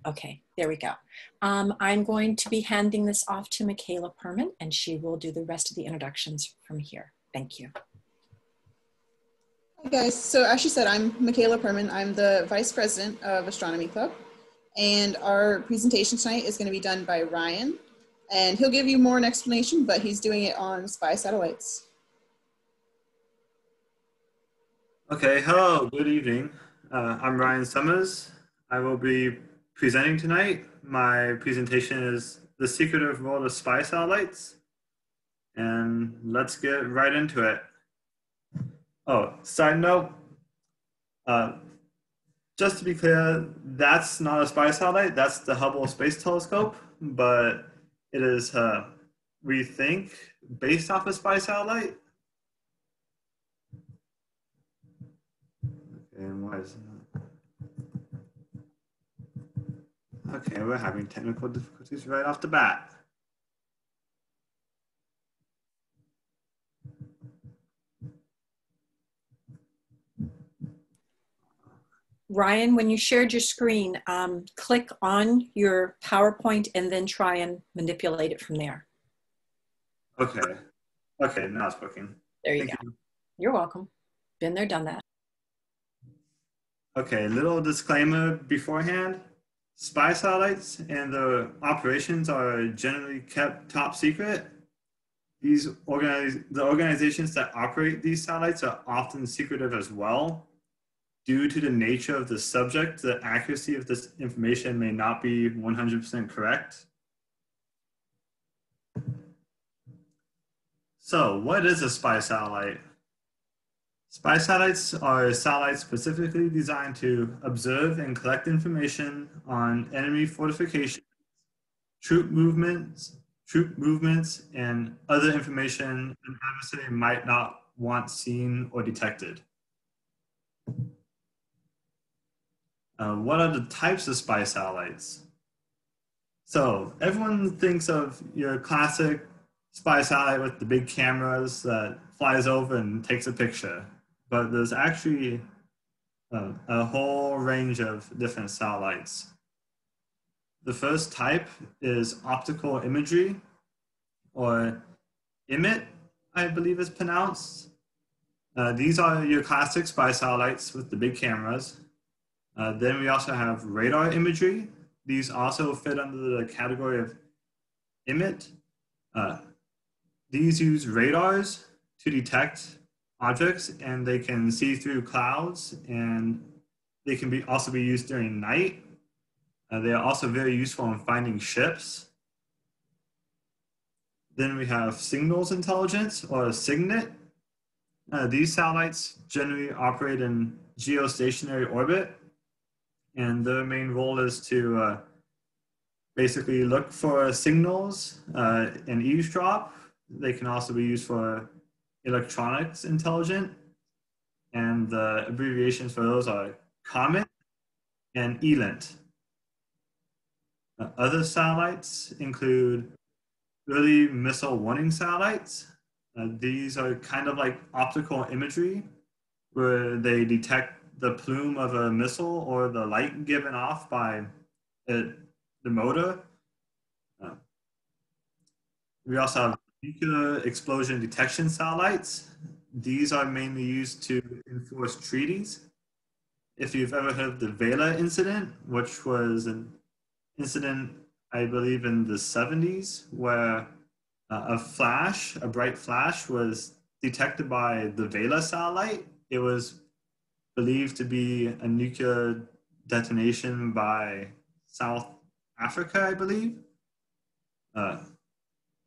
Okay, there we go. I'm going to be handing this off to Michaela Perman, and she will do the rest of the introductions from here. Thank you. Hi guys, so as she said, I'm Michaela Perman. I'm the Vice President of Astronomy Club, and our presentation tonight is going to be done by Ryan, and he'll give you more an explanation, but he's doing it on spy satellites. Okay, hello, good evening. I'm Ryan Summers. I will be presenting tonight. My presentation is The Secretive World of Spy Satellites, and let's get right into it. Oh, side note, just to be clear, that's not a spy satellite, that's the Hubble Space Telescope, but it is, we think, based off a spy satellite. Okay, and why is that? Okay, we're having technical difficulties right off the bat. Ryan, when you shared your screen, click on your PowerPoint and then try and manipulate it from there. Okay, okay, now it's working. There you go. You're welcome. Been there, done that. Okay, little disclaimer beforehand. Spy satellites and their operations are generally kept top secret. The organizations that operate these satellites are often secretive as well. Due to the nature of the subject, the accuracy of this information may not be 100% correct. So, what is a spy satellite? Spy satellites are satellites specifically designed to observe and collect information on enemy fortifications, troop movements, and other information an adversary might not want seen or detected. What are the types of spy satellites? So everyone thinks of your classic spy satellite with the big cameras that flies over and takes a picture. But there's actually a whole range of different satellites. The first type is optical imagery, or IMIT, I believe is pronounced. These are your classic spy satellites with the big cameras. Then we also have radar imagery. These also fit under the category of IMIT. These use radars to detect objects, and they can see through clouds, and they can also be used during night. They are also very useful in finding ships. Then we have signals intelligence, or SIGINT. These satellites generally operate in geostationary orbit, and their main role is to basically look for signals and eavesdrop. They can also be used for electronics intelligence, and the abbreviations for those are COMET and ELINT. Other satellites include early missile warning satellites. These are kind of like optical imagery, where they detect the plume of a missile or the light given off by the motor. We also have nuclear explosion detection satellites. These are mainly used to enforce treaties. If you've ever heard of the Vela incident, which was an incident, I believe, in the 70s, where a bright flash was detected by the Vela satellite. It was believed to be a nuclear detonation by South Africa, I believe.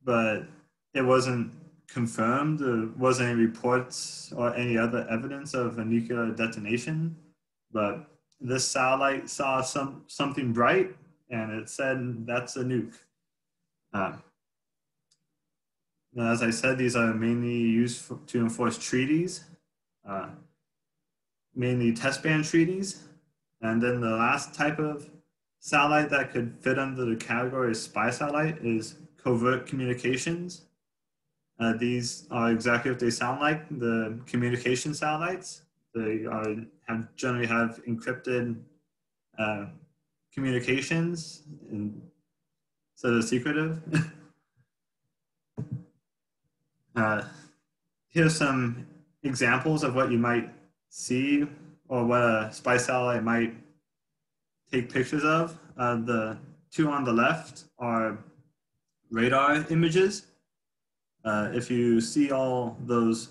But it wasn't confirmed. There wasn't any reports or any other evidence of a nuclear detonation. But this satellite saw something bright, and it said that's a nuke. As I said, these are mainly used to enforce treaties, mainly test ban treaties. And then the last type of satellite that could fit under the category of spy satellite is covert communications. These are exactly what they sound like, the communication satellites. They generally have encrypted communications instead of secretive. Here's some examples of what you might see or what a spy satellite might take pictures of. The two on the left are radar images. If you see all those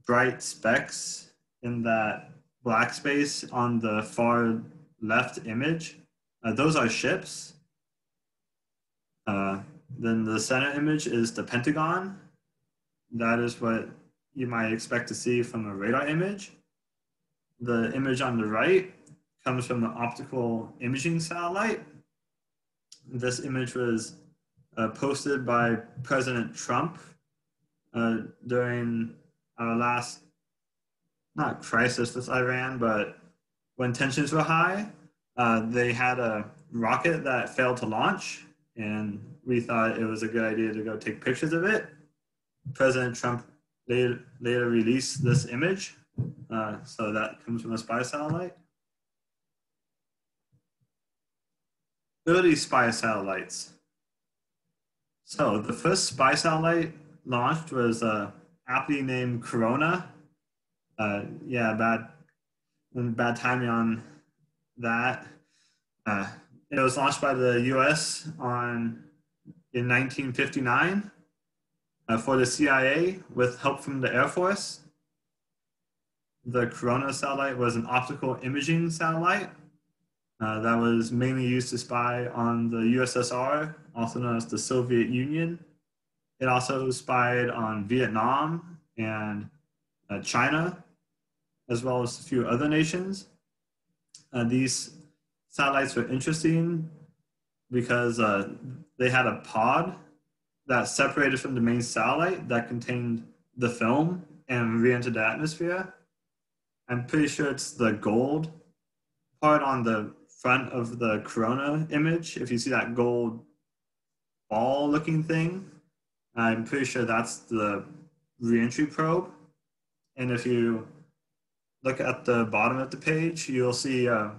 bright specks in that black space on the far left image, those are ships. Then the center image is the Pentagon. That is what you might expect to see from a radar image. The image on the right comes from the optical imaging satellite. This image was posted by President Trump during our last, not crisis with Iran, but when tensions were high. They had a rocket that failed to launch, and we thought it was a good idea to go take pictures of it. President Trump later released this image, so that comes from a spy satellite. Early spy satellites. So the first spy satellite launched was aptly named Corona. Bad timing on that. It was launched by the U.S. in 1959 for the CIA with help from the Air Force. The Corona satellite was an optical imaging satellite that was mainly used to spy on the USSR, also known as the Soviet Union. It also spied on Vietnam and China, as well as a few other nations. These satellites were interesting because they had a pod that separated from the main satellite that contained the film and re-entered the atmosphere. I'm pretty sure it's the gold part on the front of the Corona image. If you see that gold ball looking thing, I'm pretty sure that's the re-entry probe. And if you look at the bottom of the page, you'll see a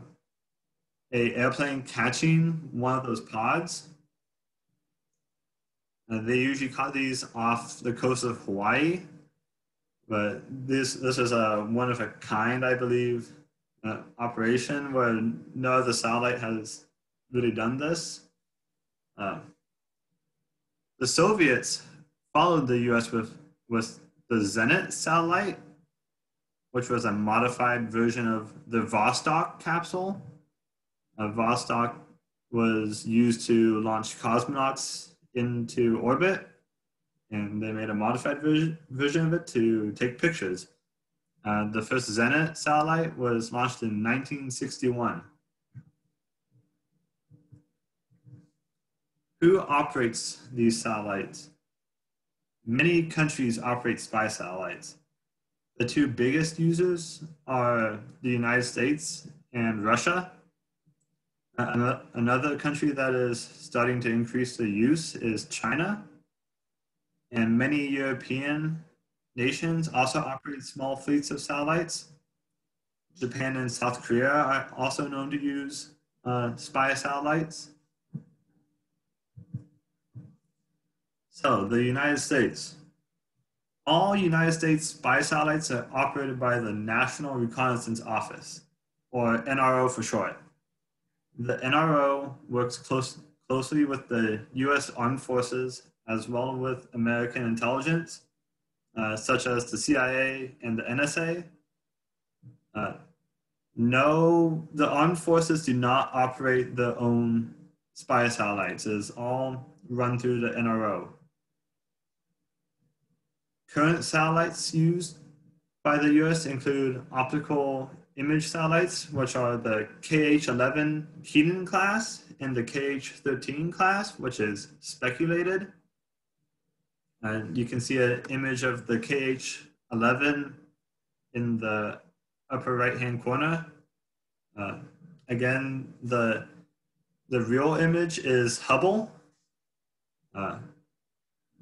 airplane catching one of those pods. They usually caught these off the coast of Hawaii, but this is a one of a kind, I believe, operation where no other satellite has really done this. The Soviets followed the US with the Zenit satellite, which was a modified version of the Vostok capsule. Vostok was used to launch cosmonauts into orbit, and they made a modified version of it to take pictures. The first Zenit satellite was launched in 1961. Who operates these satellites? Many countries operate spy satellites. The two biggest users are the United States and Russia. Another country that is starting to increase the use is China. And many European nations also operate small fleets of satellites. Japan and South Korea are also known to use spy satellites. So the United States. All United States spy satellites are operated by the National Reconnaissance Office, or NRO for short. The NRO works closely with the U.S. Armed Forces as well with American intelligence, such as the CIA and the NSA. No, the armed forces do not operate their own spy satellites. It is all run through the NRO. Current satellites used by the US include optical image satellites, which are the KH-11 Keelan class and the KH-13 class, which is speculated. You can see an image of the KH-11 in the upper right-hand corner. Again, the real image is Hubble,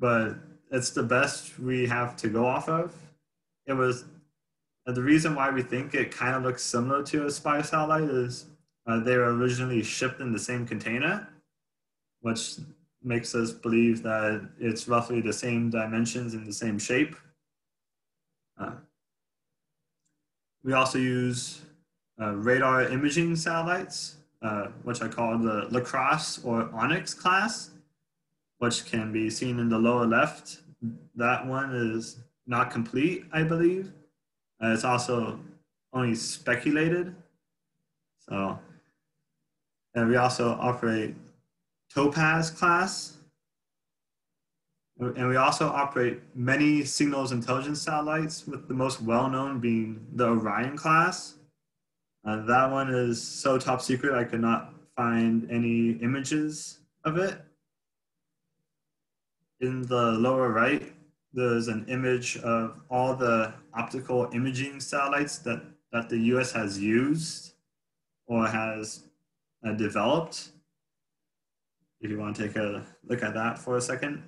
but it's the best we have to go off of. It was the reason why we think it kind of looks similar to a spy satellite is They were originally shipped in the same container, which makes us believe that it's roughly the same dimensions and the same shape. We also use radar imaging satellites, which I call the Lacrosse or Onyx class, which can be seen in the lower left. That one is not complete, I believe. It's also only speculated. So, and we also operate Topaz class. And we also operate many signals intelligence satellites, with the most well-known being the Orion class. That one is so top secret, I could not find any images of it. In the lower right, there's an image of all the optical imaging satellites that the US has used or has developed. If you want to take a look at that for a second.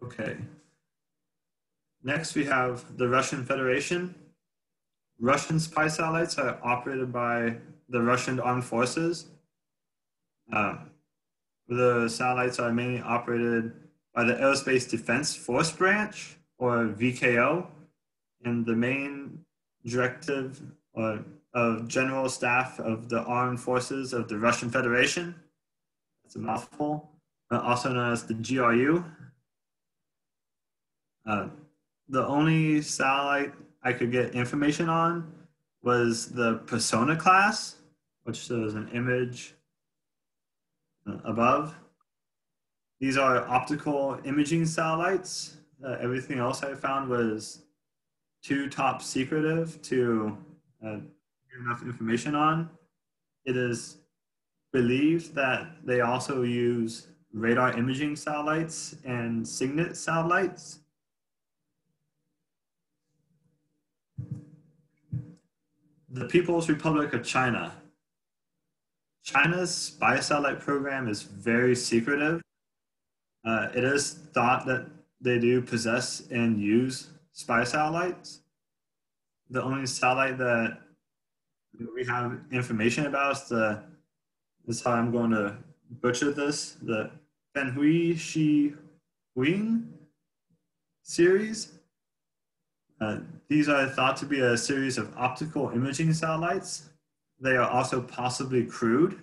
Okay. Next, we have the Russian Federation. Russian spy satellites are operated by the Russian Armed Forces. The satellites are mainly operated by the Aerospace Defense Force Branch, or VKO, and the main directive of General Staff of the Armed Forces of the Russian Federation. That's a mouthful. Also known as the GRU. The only satellite I could get information on was the Persona class, which shows an image above. These are optical imaging satellites. Everything else I found was too top secretive to get enough information on. It is believed that they also use radar imaging satellites and signet satellites. The People's Republic of China. China's spy satellite program is very secretive. It is thought that they do possess and use spy satellites. The only satellite that we have information about is this is how I'm going to butcher this, the Fenhui Shi Wing series. These are thought to be a series of optical imaging satellites. They are also possibly crewed,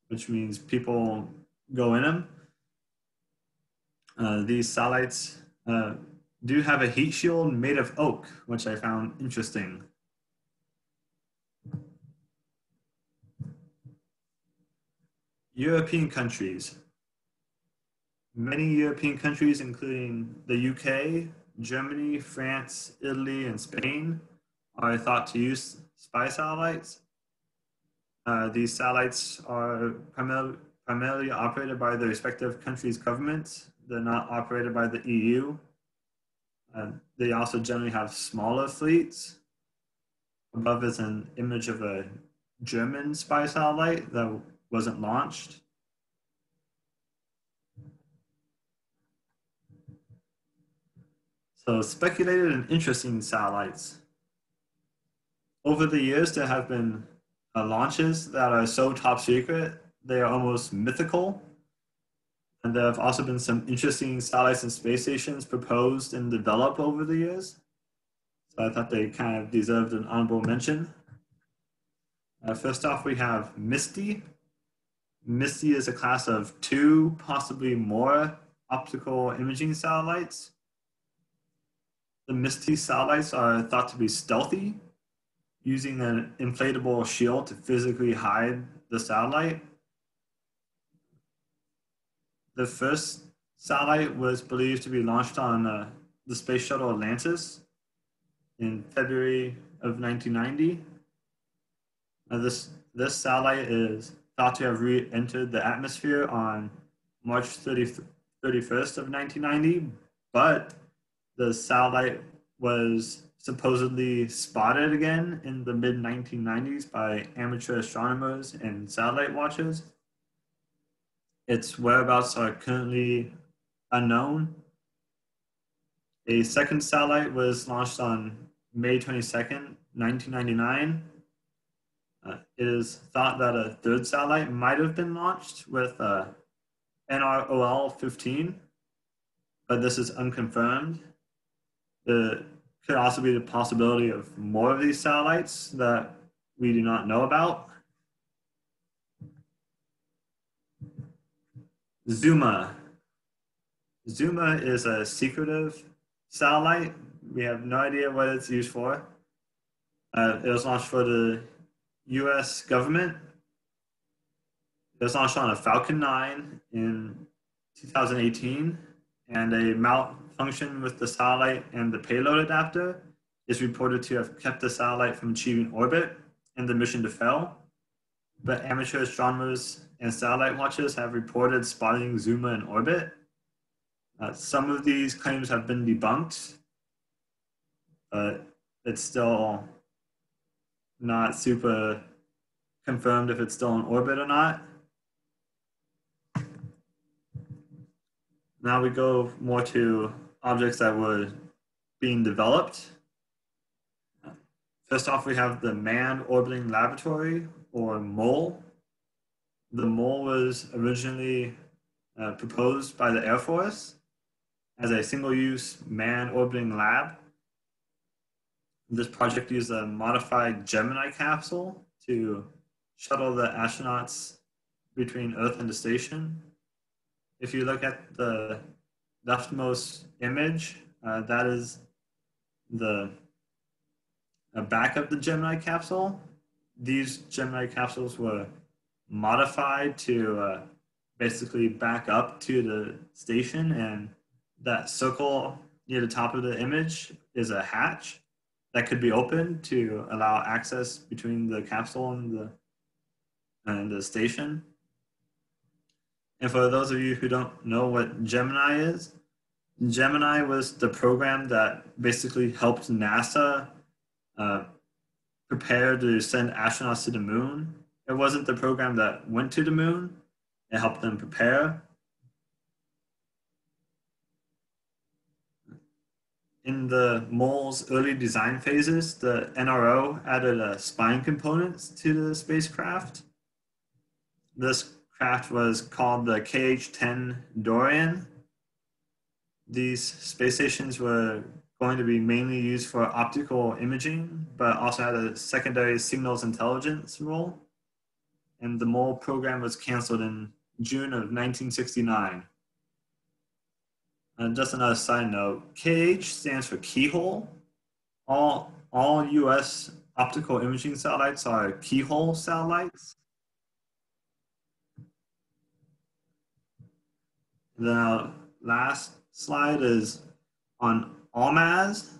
which means people go in them. These satellites do have a heat shield made of oak, which I found interesting. European countries. Many European countries, including the UK, Germany, France, Italy, and Spain, are thought to use spy satellites. These satellites are primarily operated by the respective countries' governments. They're not operated by the EU. They also generally have smaller fleets. Above is an image of a German spy satellite that wasn't launched. So speculated and interesting satellites. Over the years, there have been launches that are so top secret, they are almost mythical. And there have also been some interesting satellites and space stations proposed and developed over the years. So I thought they kind of deserved an honorable mention. First off, we have Misti. Misti is a class of 2, possibly more, optical imaging satellites. The Misti satellites are thought to be stealthy, using an inflatable shield to physically hide the satellite. The first satellite was believed to be launched on the space shuttle Atlantis in February of 1990. This satellite is thought to have re-entered the atmosphere on March 31st of 1990, but the satellite was supposedly spotted again in the mid-1990s by amateur astronomers and satellite watchers. Its whereabouts are currently unknown. A second satellite was launched on May 22nd, 1999. It is thought that a third satellite might have been launched with NROL-15, but this is unconfirmed. There could also be the possibility of more of these satellites that we do not know about. ZUMA. ZUMA is a secretive satellite. We have no idea what it's used for. It was launched for the US government. It was launched on a Falcon 9 in 2018, and a malfunction with the satellite and the payload adapter is reported to have kept the satellite from achieving orbit and the mission to fail. But amateur astronomers and satellite watchers have reported spotting ZUMA in orbit. Some of these claims have been debunked, but it's still not super confirmed if it's still in orbit or not. Now we go more to objects that were being developed. First off, we have the Manned Orbiting Laboratory, or MOLE. The MOLE was originally proposed by the Air Force as a single-use manned orbiting lab. This project used a modified Gemini capsule to shuttle the astronauts between Earth and the station. If you look at the leftmost image, that is the back of the Gemini capsule. These Gemini capsules were modified to basically back up to the station, and that circle near the top of the image is a hatch that could be opened to allow access between the capsule and the station. And for those of you who don't know what Gemini is, Gemini was the program that basically helped NASA prepare to send astronauts to the moon. It wasn't the program that went to the moon. It helped them prepare. In the MOLE's early design phases, the NRO added spine components to the spacecraft. This craft was called the KH-10 Dorian. These space stations were going to be mainly used for optical imaging, but also had a secondary signals intelligence role. And the MOLE program was canceled in June of 1969. Just another side note, KH stands for keyhole. All US optical imaging satellites are keyhole satellites. The last slide is on Lawmas.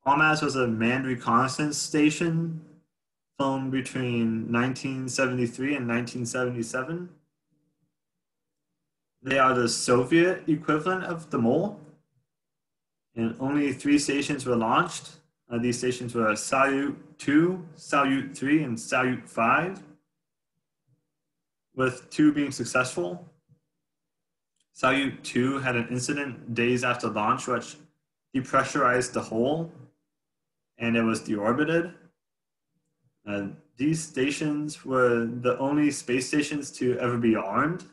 Lawmas was a manned reconnaissance station flown between 1973 and 1977. They are the Soviet equivalent of the MOLE, and only 3 stations were launched. These stations were Salyut 2, Salyut 3, and Salyut 5, with 2 being successful. Salyut 2 had an incident days after launch which depressurized the hull, and it was deorbited. These stations were the only space stations to ever be armed.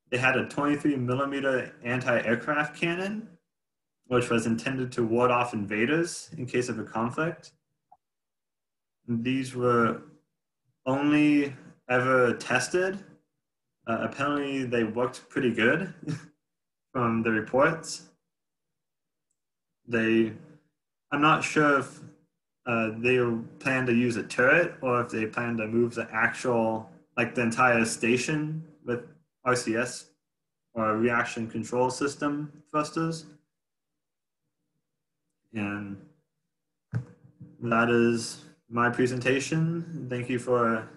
They had a 23mm anti-aircraft cannon, which was intended to ward off invaders in case of a conflict. These were only ever tested. Apparently they worked pretty good from the reports. I'm not sure if they plan to use a turret or if they plan to move the actual, like the entire station with RCS or reaction control system thrusters. And that is my presentation. Thank you for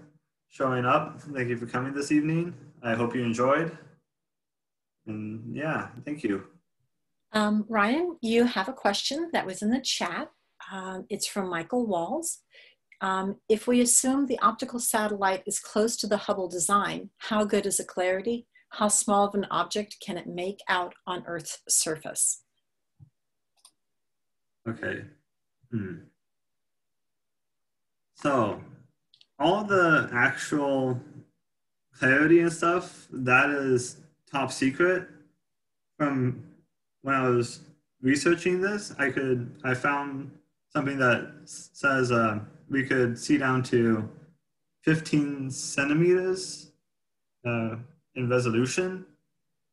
showing up. Thank you for coming this evening. I hope you enjoyed. And yeah, thank you. Ryan, you have a question that was in the chat. It's from Michael Walls. If we assume the optical satellite is close to the Hubble design, how good is the clarity? How small of an object can it make out on Earth's surface? Okay. So all the actual clarity and stuff, that is top secret. From when I was researching this, I found something that says we could see down to 15 centimeters in resolution.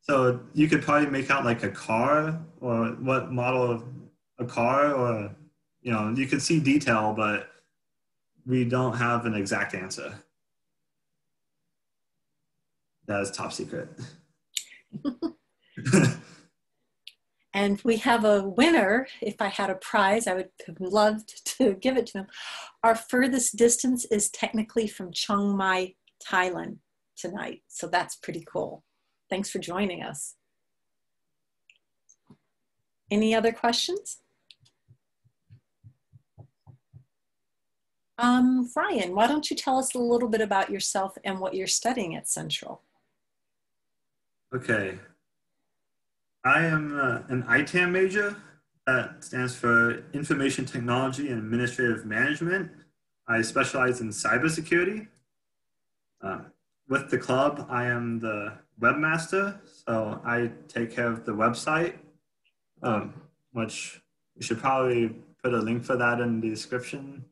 So you could probably make out like a car or what model of a car, or you could see detail, but we don't have an exact answer. That is top secret. And we have a winner. If I had a prize, I would have loved to give it to them. Our furthest distance is technically from Chiang Mai, Thailand tonight. So that's pretty cool. Thanks for joining us. Any other questions? Ryan, why don't you tell us a little bit about yourself and what you're studying at Central? Okay. I am an ITAM major. That stands for Information Technology and Administrative Management. I specialize in cybersecurity. With the club, I am the webmaster, so I take care of the website, which we should probably put a link for that in the description.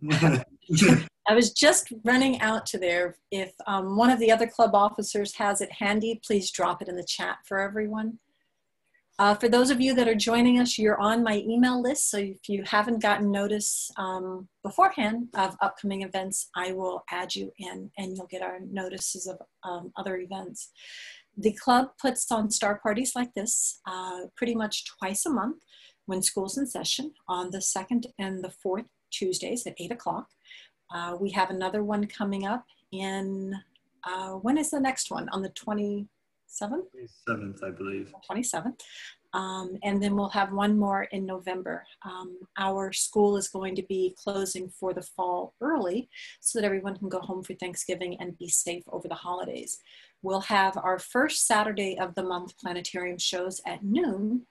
I was just running out to there. If one of the other club officers has it handy, please drop it in the chat for everyone. For those of you that are joining us, you're on my email list. So if you haven't gotten notice beforehand of upcoming events, I will add you in and you'll get our notices of other events. The club puts on star parties like this pretty much twice a month when school's in session on the second and the fourth Tuesdays at 8 o'clock. We have another one coming up in, when is the next one? On the 27th? 27th, I believe. 27th. And then we'll have one more in November. Our school is going to be closing for the fall early so that everyone can go home for Thanksgiving and be safe over the holidays. We'll have our first Saturday of the month planetarium shows at noon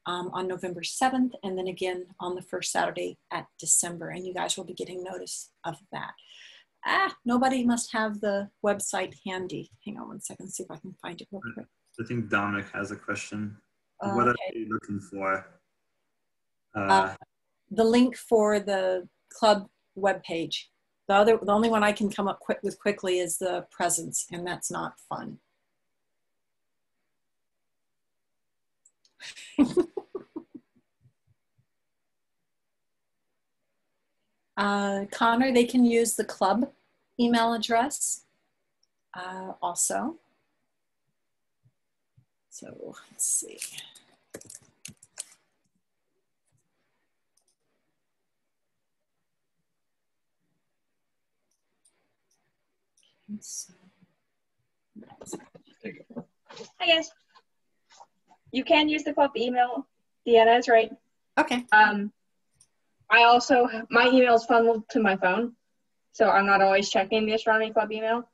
on November 7th, and then again on the first Saturday at December. And you guys will be getting notice of that. Nobody must have the website handy. Hang on one second, see if I can find it real quick. I think Dominic has a question. What are you looking for? The link for the club webpage. The only one I can come up with quickly is the presence, and that's not fun. Connor, they can use the club email address also. So let's see. Hi guys. You can use the club email. Deanna is right. Okay. I also, my email is funneled to my phone, so I'm not always checking the Astronomy Club email.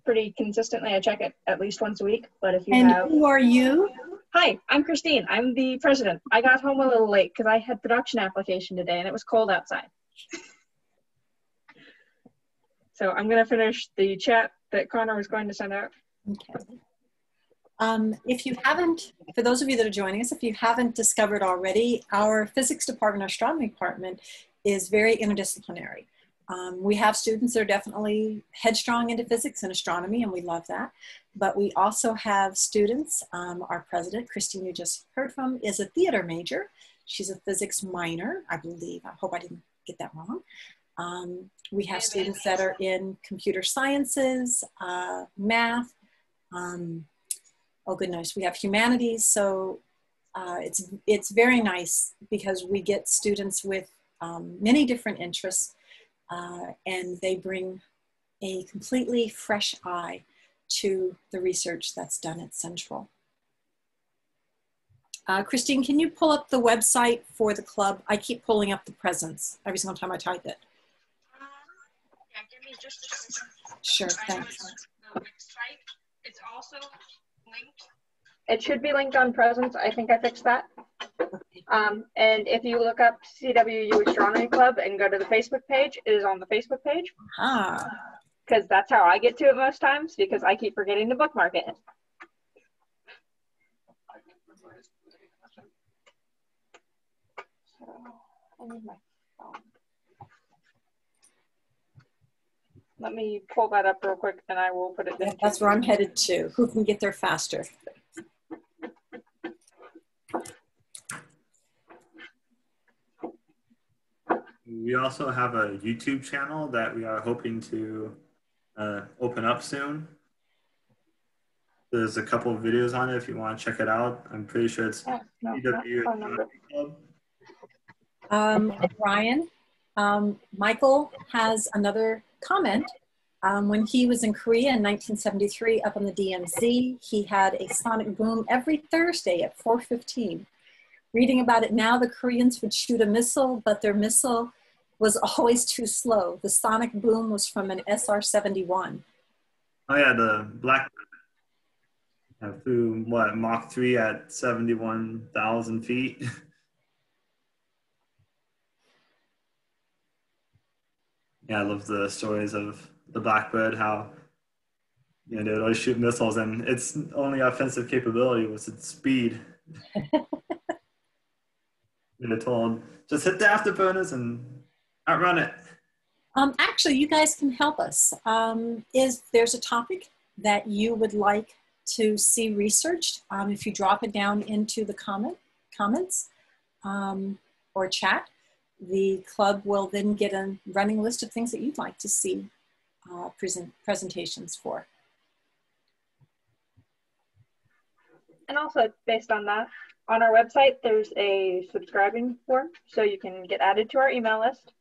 Pretty consistently, I check it at least once a week, but if you have... And who are you? Hi, I'm Christine. I'm the president. I got home a little late because I had production application today and it was cold outside. So I'm going to finish the chat that Connor was going to send out. Okay. If you haven't, for those of you that are joining us, if you haven't discovered already, our physics department, our astronomy department is very interdisciplinary. We have students that are definitely headstrong into physics and astronomy, and we love that. But we also have students, our president, Christine, you just heard from, is a theater major. She's a physics minor, I believe. I hope I didn't get that wrong. We have students that are in computer sciences, math, oh goodness, we have humanities. So it's very nice because we get students with many different interests and they bring a completely fresh eye to the research that's done at Central. Christine, can you pull up the website for the club? I keep pulling up the presence every single time I type it. Yeah, give me just a second. Sure, thanks. The website, it's also linked It should be linked on Presents. I think I fixed that. And if you look up CWU Astronomy Club and go to the Facebook page, it is on the Facebook page. Because that's how I get to it most times, because I keep forgetting to bookmark it. So I need my phone. Let me pull that up real quick and I will put it in. That's where I'm headed to. Who can get there faster? We also have a YouTube channel that we are hoping to open up soon. There's a couple of videos on it if you want to check it out. I'm pretty sure it's CW Club. Ryan, Michael has another comment. When he was in Korea in 1973 up on the DMZ, he had a sonic boom every Thursday at 4:15. Reading about it now, the Koreans would shoot a missile, but their missile was always too slow. The sonic boom was from an SR-71. Oh yeah, the Blackbird flew what, Mach 3 at 71,000 feet. Yeah, I love the stories of the Blackbird, how they would always shoot missiles, and its only offensive capability was its speed. They're told, just hit the afterburners and outrun it. Actually, you guys can help us. There's a topic that you would like to see researched? If you drop it down into the comments or chat, the club will then get a running list of things that you'd like to see presentations for. And also based on that, on our website, there's a subscribing form, so you can get added to our email list.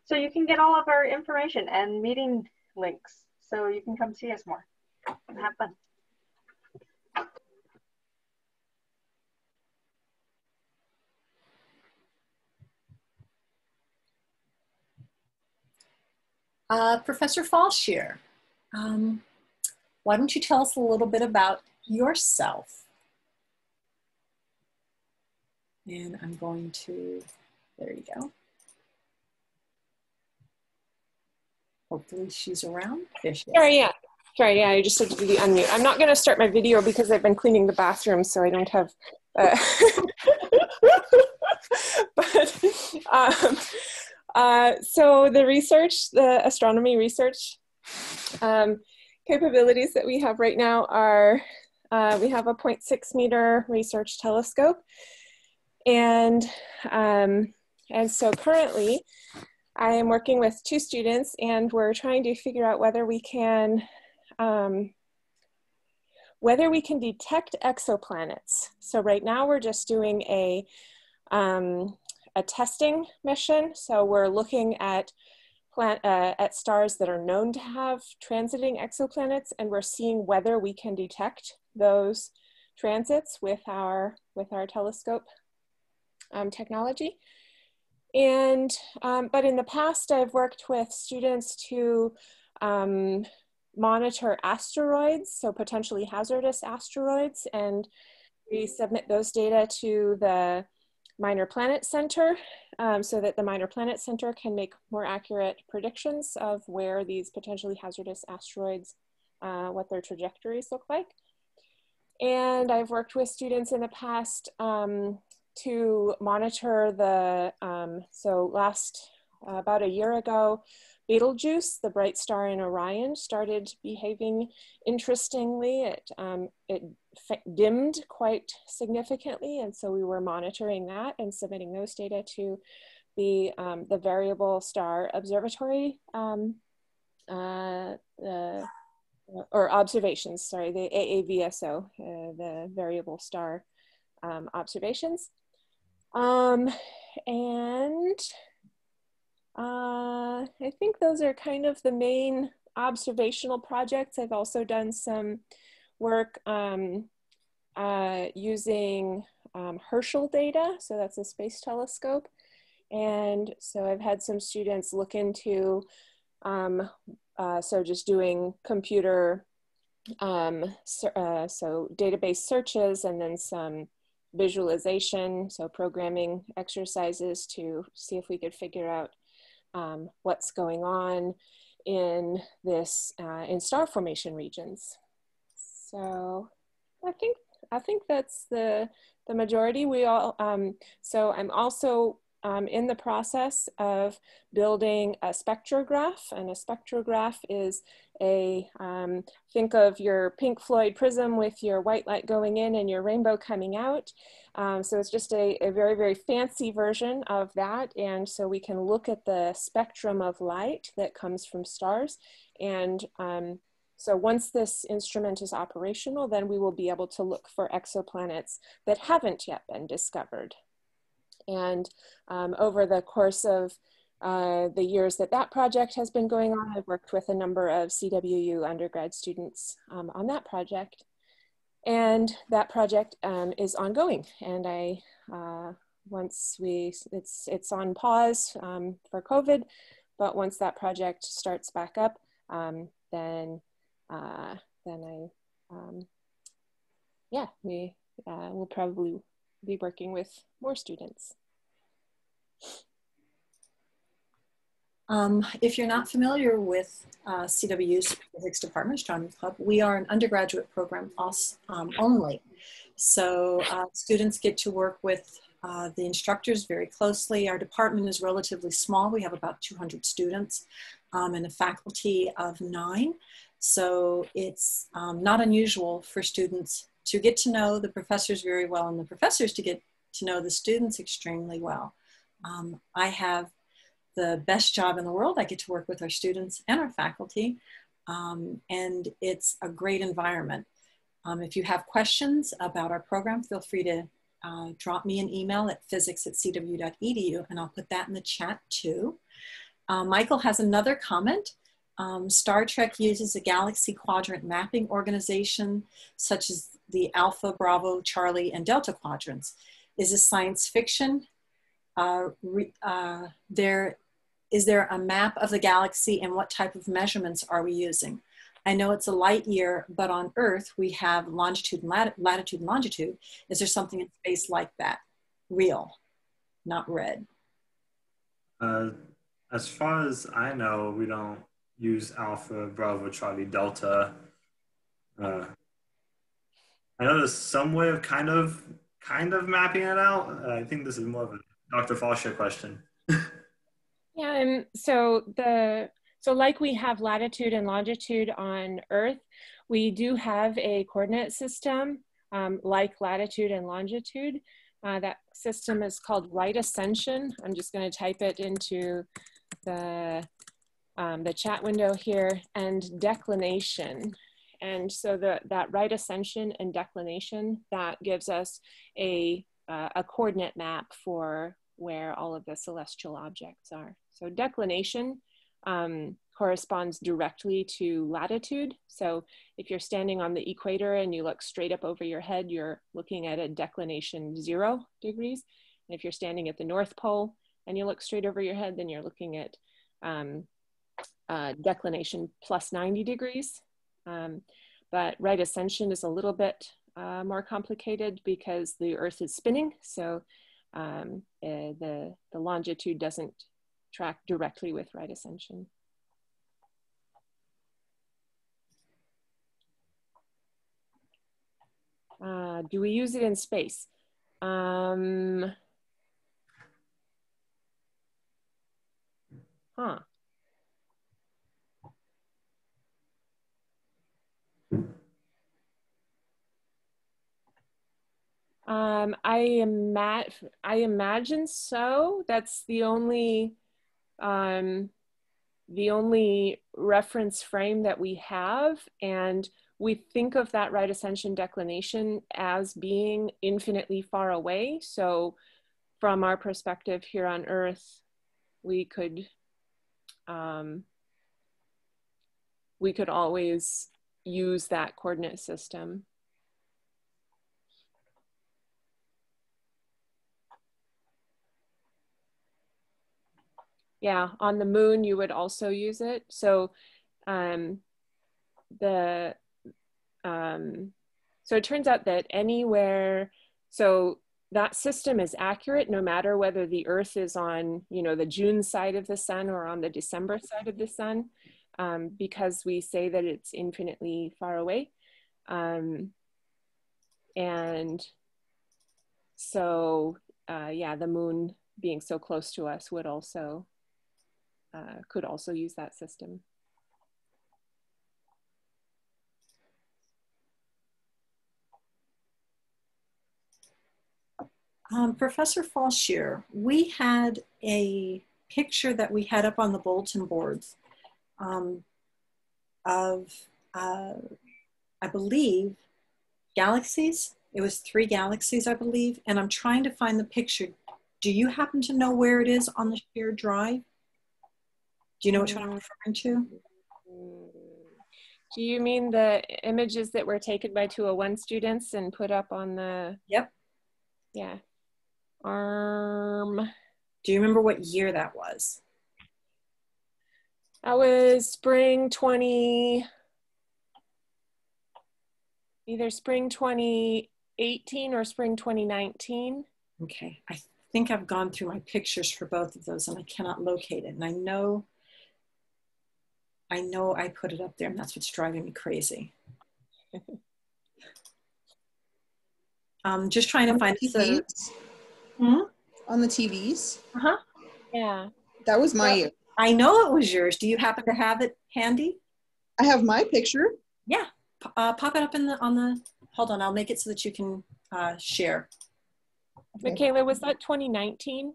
So you can get all of our information and meeting links, so you can come see us more and have fun. Professor Fallshear, why don't you tell us a little bit about yourself? And I'm going to, there you go. Hopefully she's around. There she is. Sorry, yeah, I just had to do the unmute. I'm not going to start my video because I've been cleaning the bathroom, so I don't have, so the research, the astronomy research capabilities that we have right now are, we have a 0.6 meter research telescope. And so currently I am working with 2 students, and we're trying to figure out whether we can detect exoplanets. So right now we're just doing a testing mission. So we're looking at stars that are known to have transiting exoplanets, and we're seeing whether we can detect those transits with our telescope technology. And but in the past, I've worked with students to monitor asteroids, so potentially hazardous asteroids, and we submit those data to the Minor Planet Center so that the Minor Planet Center can make more accurate predictions of where these potentially hazardous asteroids, what their trajectories look like. And I've worked with students in the past to monitor the, about a year ago, Betelgeuse, the bright star in Orion, started behaving interestingly. It dimmed quite significantly, and so we were monitoring that and submitting those data to the Variable Star Observatory, or observations, sorry, the AAVSO, the Variable Star Observations. I think those are kind of the main observational projects. I've also done some work using Herschel data, so that's a space telescope. And so I've had some students look into, so just doing computer so database searches and then some visualization, so programming exercises to see if we could figure out what's going on in this in star formation regions. So I think that's the majority. We all so I'm also in the process of building a spectrograph, and a spectrograph is a think of your Pink Floyd prism with your white light going in and your rainbow coming out. So it's just a very, very fancy version of that. And so we can look at the spectrum of light that comes from stars. And so once this instrument is operational, then we will be able to look for exoplanets that haven't yet been discovered. And over the course of the years that project has been going on, I've worked with a number of CWU undergrad students on that project. And that project is ongoing. And it's on pause for COVID, but once that project starts back up, then we'll probably be working with more students. If you're not familiar with CWU's Physics Department Astronomy Club, we are an undergraduate program only. So students get to work with the instructors very closely. Our department is relatively small. We have about 200 students and a faculty of 9. So it's not unusual for students to get to know the professors very well and the professors to get to know the students extremely well. I have the best job in the world. I get to work with our students and our faculty, and it's a great environment. If you have questions about our program, feel free to drop me an email at physics@cw.edu, and I'll put that in the chat too. Michael has another comment. Star Trek uses a galaxy quadrant mapping organization, such as the Alpha, Bravo, Charlie, and Delta quadrants. Is this science fiction? Is there a map of the galaxy, and what type of measurements are we using? I know it's a light year, but on Earth we have longitude and latitude and longitude. Is there something in space like that? Real, not red. As far as I know, we don't use Alpha, Bravo, Charlie, Delta. I know there's some way of kind of mapping it out. I think this is more of a Dr. Falsher question. Yeah, and so like we have latitude and longitude on Earth, we do have a coordinate system like latitude and longitude. That system is called right ascension. I'm just going to type it into the chat window here, and declination. And so that right ascension and declination, that gives us a coordinate map for where all of the celestial objects are. So declination corresponds directly to latitude. So if you're standing on the equator and you look straight up over your head, you're looking at a declination 0 degrees. And if you're standing at the North Pole and you look straight over your head, then you're looking at declination plus 90 degrees. But right ascension is a little bit more complicated because the Earth is spinning. So the longitude doesn't track directly with right ascension. Do we use it in space? I imagine so. That's the only reference frame that we have, and we think of that right ascension declination as being infinitely far away. So from our perspective here on Earth, we could always use that coordinate system. Yeah, on the moon, you would also use it. So the So it turns out that anywhere, so that system is accurate no matter whether the Earth is on, the June side of the sun or on the December side of the sun, because we say that it's infinitely far away. And so, yeah, the moon being so close to us would also, could also use that system. Professor Falshear, we had a picture that we had up on the bulletin boards of, I believe, galaxies. It was 3 galaxies, I believe, and I'm trying to find the picture. Do you happen to know where it is on the shared drive? Do you know which one I'm referring to? Do you mean the images that were taken by 201 students and put up on the... Yep. Yeah. Do you remember what year that was? That was spring 20... Either spring 2018 or spring 2019. Okay, I think I've gone through my pictures for both of those and I cannot locate it. And I know I put it up there and that's what's driving me crazy. I'm just trying to find TVs. On the TVs? Uh-huh. Yeah. That was my year. I know it was yours. Do you happen to have it handy? I have my picture. Yeah. Pop it up on the, hold on, I'll make it so that you can share. Okay. Michaela, was that 2019?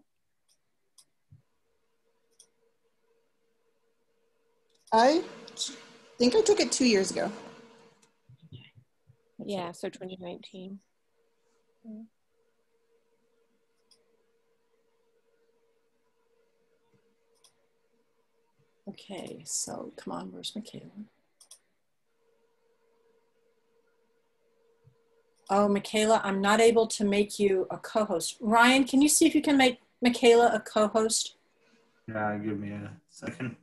I think I took it 2 years ago. Yeah, so 2019. Okay, so come on, where's Michaela? Oh, Michaela, I'm not able to make you a co-host. Ryan, can you see if you can make Michaela a co-host? Yeah, give me a second.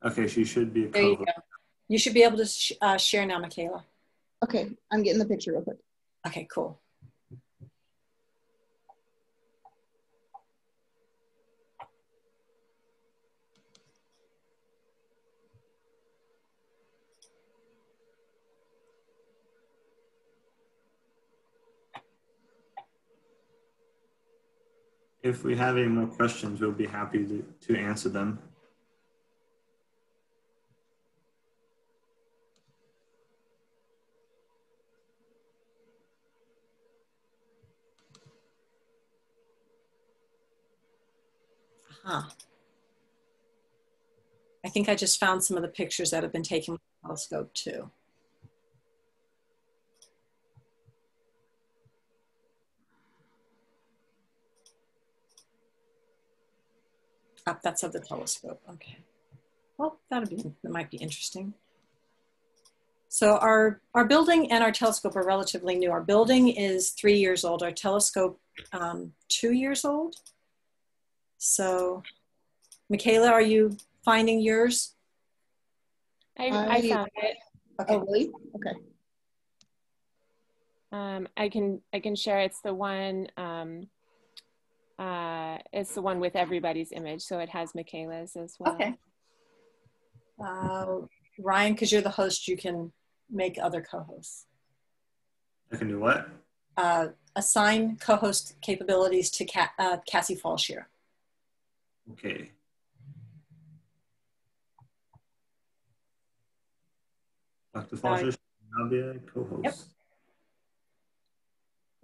Okay, she should be a There you co-host. go. You should be able to share now, Michaela. Okay, I'm getting the picture real quick. Okay, cool. If we have any more questions, we'll be happy to answer them. Huh. I think I just found some of the pictures that have been taken with the telescope too. Oh, that's of the telescope, okay. Well, that might be interesting. So our building and our telescope are relatively new. Our building is 3 years old, our telescope 2 years old. So Michaela, are you finding yours? I found it. Okay. Oh, really? Okay. I can share. It's the one. It's the one with everybody's image, so it has Michaela's as well. Okay. Ryan, because you're the host, you can make other co-hosts. I can do what? Assign co-host capabilities to Cassie Falshear. Okay. Dr. Falshear now be a co-host. Yep.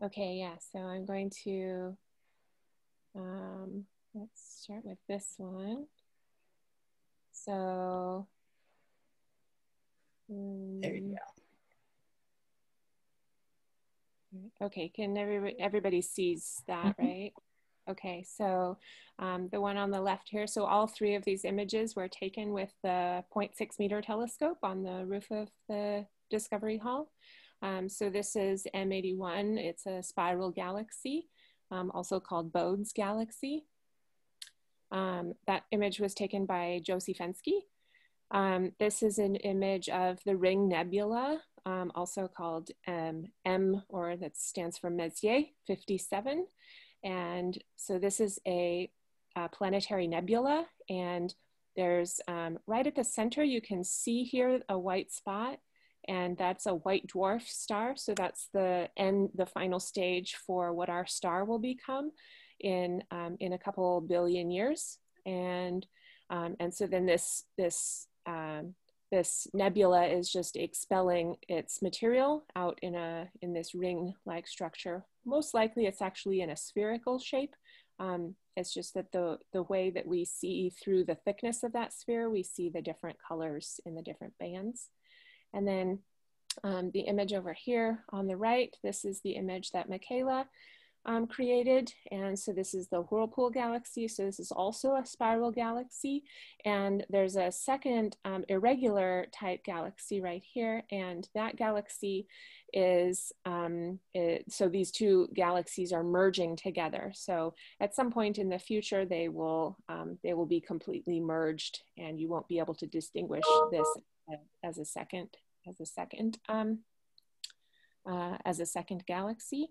Okay, yeah, so I'm going to, let's start with this one. So, there you go. Okay, can everybody sees that, right? Okay, so the one on the left here, so all 3 of these images were taken with the 0.6 meter telescope on the roof of the Discovery Hall. So this is M81. It's a spiral galaxy, also called Bode's galaxy. That image was taken by Josie Fensky. This is an image of the Ring Nebula, also called M, or that stands for Messier 57. And so this is a planetary nebula, and there's right at the center, you can see here a white spot, and that's a white dwarf star. So that's the final stage for what our star will become in a couple billion years. And so then this nebula is just expelling its material out in this ring-like structure. Most likely it's actually in a spherical shape. It's just that the way that we see through the thickness of that sphere, we see the different colors in the different bands. And then the image over here on the right, this is the image that Michaela created. And so this is the Whirlpool galaxy. So this is also a spiral galaxy. And there's a second irregular type galaxy right here. And that galaxy is, so these two galaxies are merging together. So at some point in the future, they will be completely merged, and you won't be able to distinguish this as a second galaxy.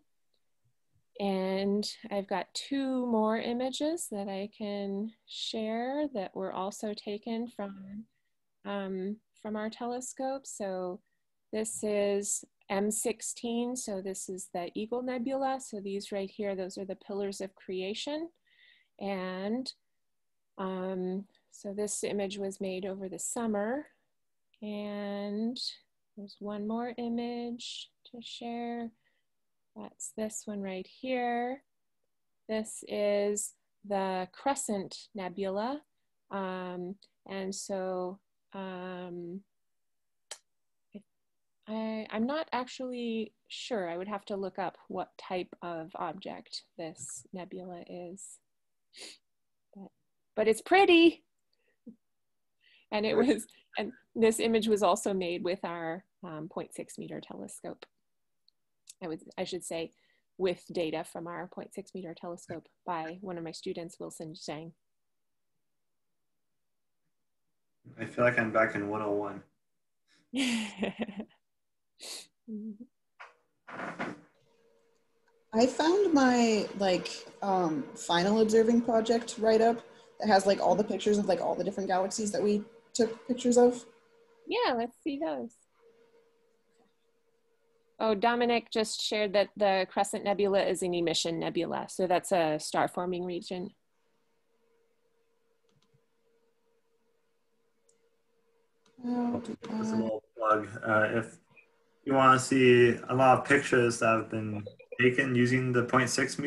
And I've got two more images that I can share that were also taken from our telescope. So this is M16. So this is the Eagle Nebula. So these right here, those are the pillars of creation. And so this image was made over the summer. And there's one more image to share. That's this one right here. This is the Crescent Nebula. And so I'm not actually sure. I would have to look up what type of object this nebula is. But it's pretty. And and this image was also made with our 0.6 meter telescope. I should say with data from our 0.6 meter telescope by one of my students, Wilson Zhang. I feel like I'm back in 101. I found my final observing project write-up that has all the pictures of all the different galaxies that we took pictures of. Yeah, let's see those. Oh, Dominic just shared that the Crescent Nebula is an emission nebula. So that's a star forming region. Just a little plug. If you want to see a lot of pictures that have been taken using the 0.6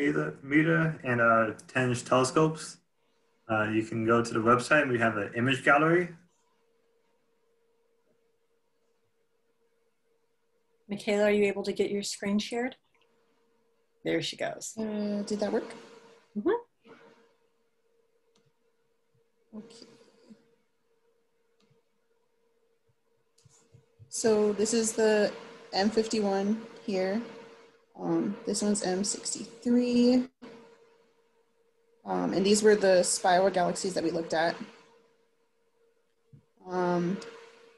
meter and 10-inch telescopes, you can go to the website and we have an image gallery. Michaela, are you able to get your screen shared? There she goes. Did that work? Mm-hmm. Okay. So this is the M51 here. This one's M63. And these were the spiral galaxies that we looked at.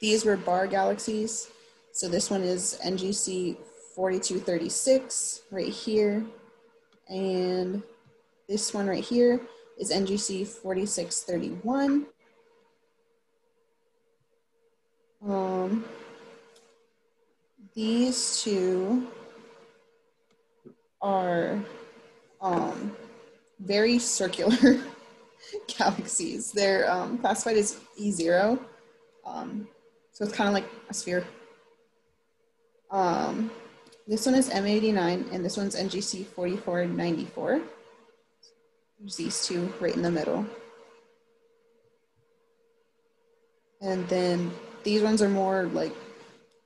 These were bar galaxies. So this one is NGC 4236 right here. And this one right here is NGC 4631. These two are very circular galaxies. They're classified as E0. So it's kind of like a sphere. This one is M89 and this one's NGC 4494. There's these two right in the middle. And then these ones are more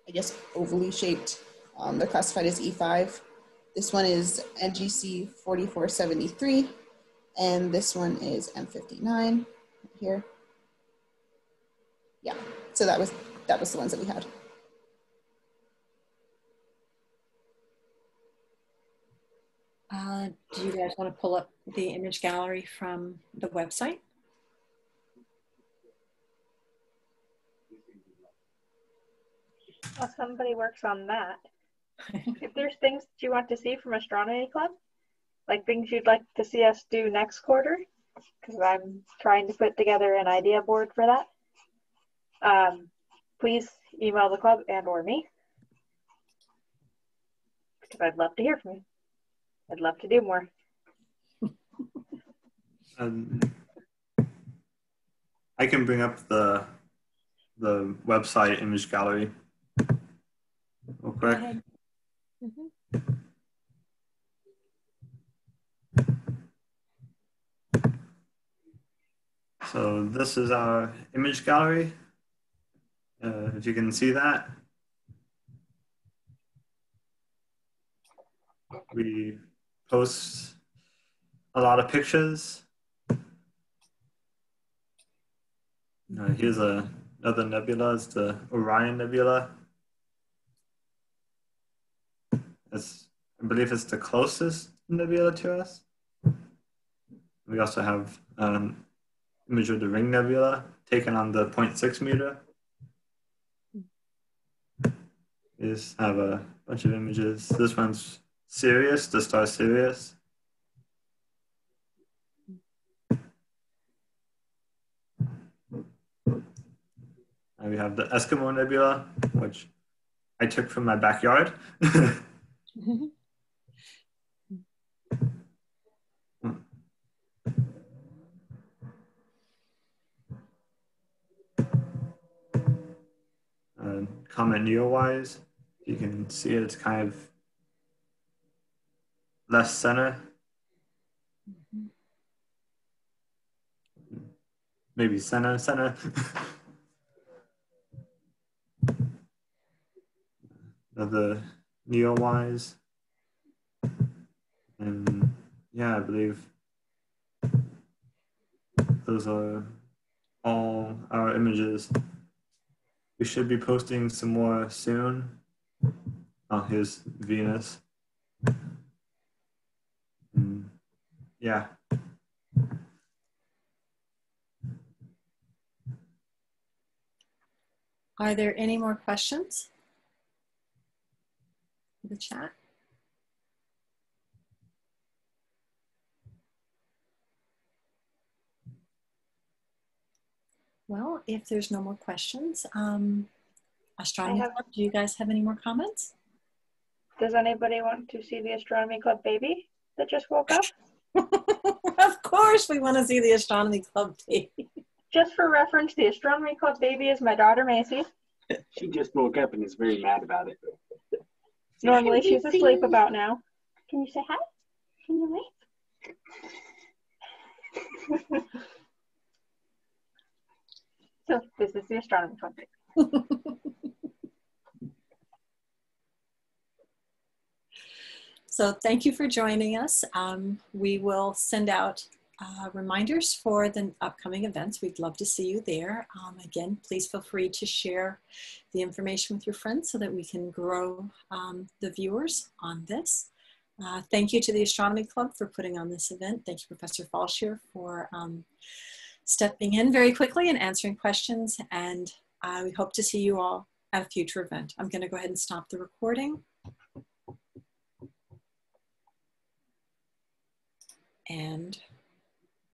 I guess, ovally shaped. They're classified as E5. This one is NGC 4473, and this one is M59 here. Yeah, so that was the ones that we had. Do you guys want to pull up the image gallery from the website? While somebody works on that, if there's things that you want to see from Astronomy Club, like things you'd like to see us do next quarter, because I'm trying to put together an idea board for that, please email the club and or me, because I'd love to hear from you. I'd love to do more. I can bring up the website image gallery real quick. So this is our image gallery. If you can see that. We post a lot of pictures. Here's another nebula, it's the Orion Nebula. I believe it's the closest nebula to us. We also have an image of the Ring Nebula taken on the 0.6 meter. We just have a bunch of images. This one's Sirius, the star Sirius. And we have the Eskimo Nebula, which I took from my backyard. Comet Neowise, you can see it, it's kind of less center. Maybe center. Another Neowise. And yeah, I believe those are all our images. We should be posting some more soon. Oh, here's Venus. Yeah. Are there any more questions in the chat? Well, if there's no more questions, Astronomy Club, do you guys have any more comments? Does anybody want to see the Astronomy Club baby that just woke up? Of course we want to see the Astronomy Club baby. Just for reference, the Astronomy Club baby is my daughter, Macy. She just woke up and is very mad about it. Normally she's asleep about now. Can you say hi? Can you wave? So this is the Astronomy Club baby. So thank you for joining us. We will send out reminders for the upcoming events. We'd love to see you there. Again, please feel free to share the information with your friends so that we can grow the viewers on this. Thank you to the Astronomy Club for putting on this event. Thank you, Professor Falsher, for stepping in very quickly and answering questions. And we hope to see you all at a future event. I'm going to go ahead and stop the recording. And